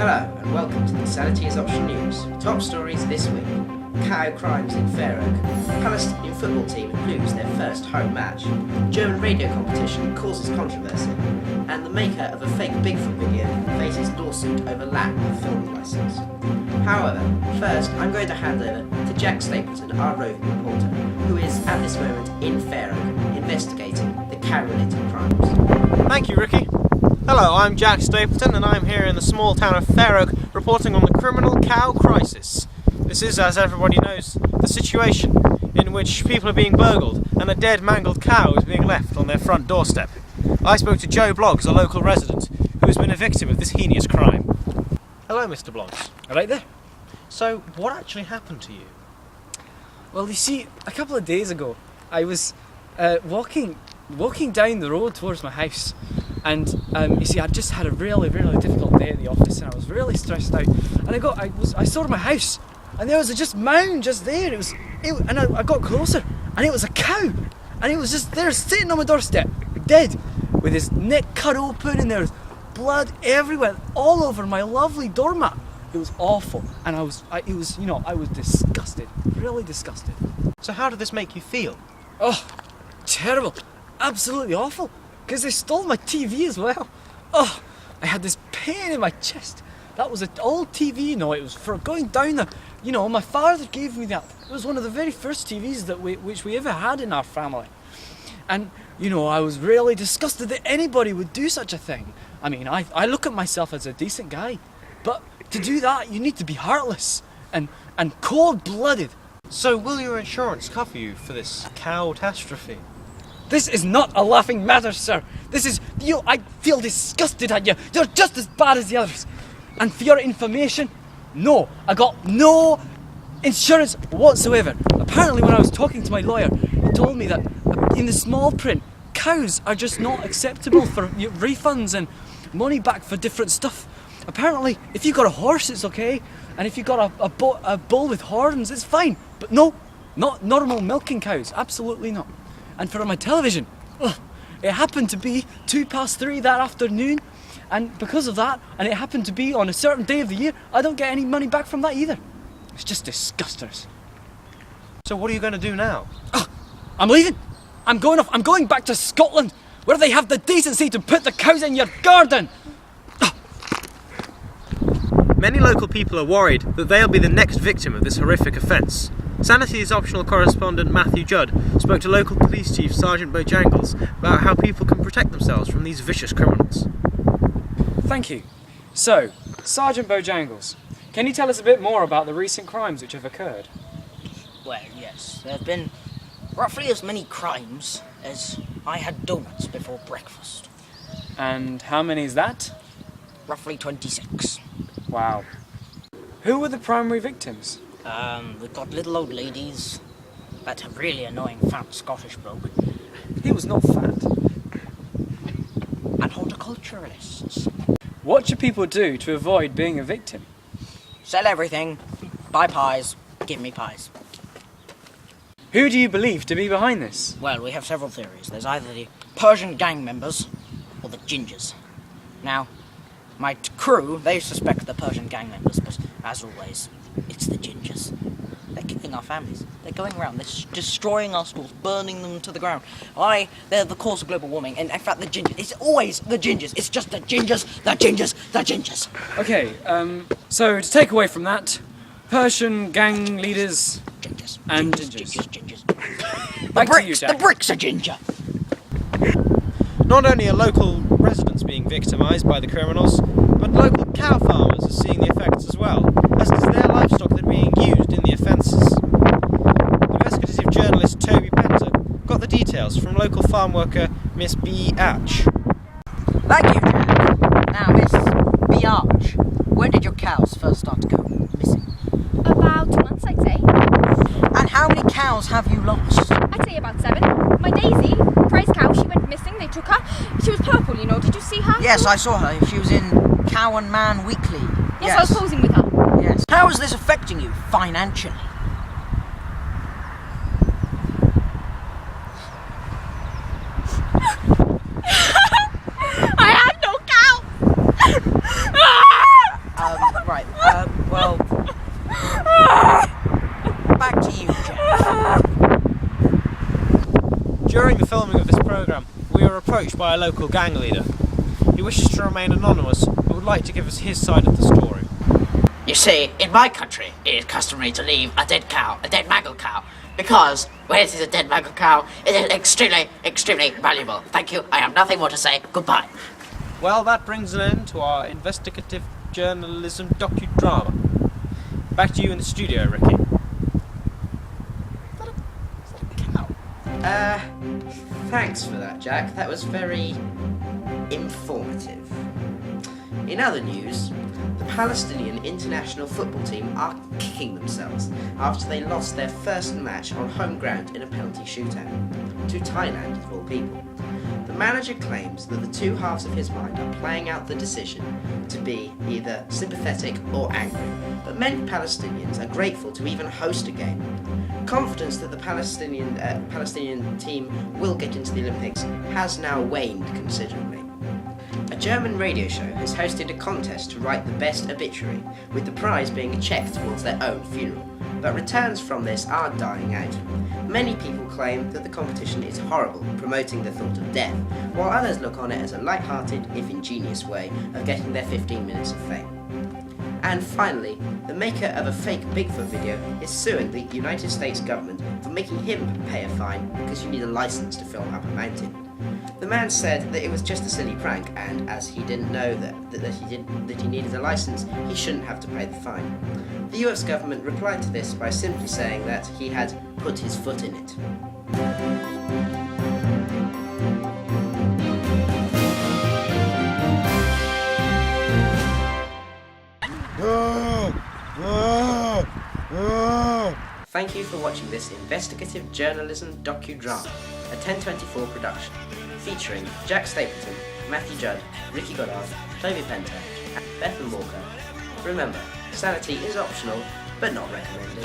Hello and welcome to the Sanity is Option News. Top stories this week. Cow crimes in Fair Oak. Palestinian football team lose their first home match. German radio competition causes controversy. And the maker of a fake Bigfoot video faces lawsuit over lack of filming licence. However, first I'm going to hand over to Jack Stapleton, our roving reporter, who is at this moment in Fair Oak investigating the cow-related crimes. Thank you, Ricky. Hello, I'm Jack Stapleton and I'm here in the small town of Fair Oak reporting on the criminal cow crisis. This is, as everybody knows, the situation in which people are being burgled and a dead, mangled cow is being left on their front doorstep. I spoke to Joe Bloggs, a local resident, who has been a victim of this heinous crime. Hello, Mr. Bloggs. Right there. So, what actually happened to you? Well, you see, a couple of days ago, I was walking down the road towards my house, and you see, I'd just had a really, really difficult day at the office, and I was really stressed out. And I saw my house, and there was a just mound just there. And I got closer, and it was a cow, and it was just there, sitting on my doorstep, dead, with his neck cut open, and there was blood everywhere, all over my lovely doormat. It was awful, and I was disgusted, really disgusted. So how did this make you feel? Oh, terrible, absolutely awful, because they stole my TV as well. Oh, I had this pain in my chest. That was an old TV, it was for going down the, my father gave me that. It was one of the very first TVs which we ever had in our family. And, I was really disgusted that anybody would do such a thing. I mean, I look at myself as a decent guy, but to do that, you need to be heartless and cold-blooded. So will your insurance cover you for this cow-tastrophe? This is not a laughing matter, sir. This is, I feel disgusted at you. You're just as bad as the others. And for your information, no, I got no insurance whatsoever. Apparently when I was talking to my lawyer, he told me that in the small print, cows are just not acceptable for refunds and money back for different stuff. Apparently, if you got a horse, it's okay. And if you got a bull with horns, it's fine. But no, not normal milking cows, absolutely not. And for my television, it happened to be 3:02 that afternoon, and because of that, and it happened to be on a certain day of the year, I don't get any money back from that either. It's just disgusters. So what are you going to do now? I'm leaving. I'm going off. I'm going back to Scotland, where they have the decency to put the cows in your garden. Many local people are worried that they'll be the next victim of this horrific offence. Sanity's optional correspondent Matthew Judd spoke to local police chief Sergeant Bojangles about how people can protect themselves from these vicious criminals. Thank you. So, Sergeant Bojangles, can you tell us a bit more about the recent crimes which have occurred? Well, yes, there have been roughly as many crimes as I had donuts before breakfast. And how many is that? Roughly 26. Wow. Who were the primary victims? We've got little old ladies, that really annoying fat Scottish bloke, He was not fat. and horticulturalists. What should people do to avoid being a victim? Sell everything, buy pies, give me pies. Who do you believe to be behind this? Well, we have several theories. There's either the Persian gang members or the gingers. Now, my crew, they suspect the Persian gang members, but as always, it's the gingers. They're killing our families. They're going around, they're destroying our schools, burning them to the ground. They're the cause of global warming, and in fact the gingers, it's always the gingers. It's just the gingers, the gingers, the gingers. Okay, so to take away from that, Persian gang leaders Gingers. and Gingers. gingers. Back to you, The Jack. bricks are ginger. Not only are local residents being victimised by the criminals, but local cow farmers are seeing the effects as well, as it is their livestock that are being used in the offences. Investigative journalist Toby Penter got the details from local farm worker Miss B. Atch. Thank you, Jack. Now, Miss Biatch, when did your cows first start to go missing? About 2 months, I'd say. And how many cows have you lost? I'd say about 7. My Daisy, prize cow, she went missing. They took her. She was purple, Did you see her? Yes, I saw her. She was in Cow and Man Weekly. Yes, I was posing with her. Yes. How is this affecting you financially? I have no cow. approached by a local gang leader. He wishes to remain anonymous, but would like to give us his side of the story. You see, in my country, it is customary to leave a dead mangled cow, because when it is a dead mangled cow, it is extremely, extremely valuable. Thank you, I have nothing more to say. Goodbye. Well, that brings an end to our investigative journalism docudrama. Back to you in the studio, Ricky. Thanks for that, Jack. That was very informative. In other news, the Palestinian international football team are kicking themselves after they lost their first match on home ground in a penalty shootout to Thailand, of all people. The manager claims that the two halves of his mind are playing out the decision to be either sympathetic or angry, but many Palestinians are grateful to even host a game. Confidence that the Palestinian team will get into the Olympics has now waned considerably. A German radio show has hosted a contest to write the best obituary, with the prize being a cheque towards their own funeral, but returns from this are dying out. Many people claim that the competition is horrible, promoting the thought of death, while others look on it as a light-hearted, if ingenious way of getting their 15 minutes of fame. And finally, the maker of a fake Bigfoot video is suing the United States government for making him pay a fine because you need a license to film up a mountain. The man said that it was just a silly prank, and as he didn't know that he needed a license, he shouldn't have to pay the fine. The US government replied to this by simply saying that he had put his foot in it. Thank you for watching this investigative journalism docudrama, a 1024 production, featuring Jack Stapleton, Matthew Judd, Ricky Goddard, Toby Pentage, and Bethan Walker. Remember, sanity is optional, but not recommended.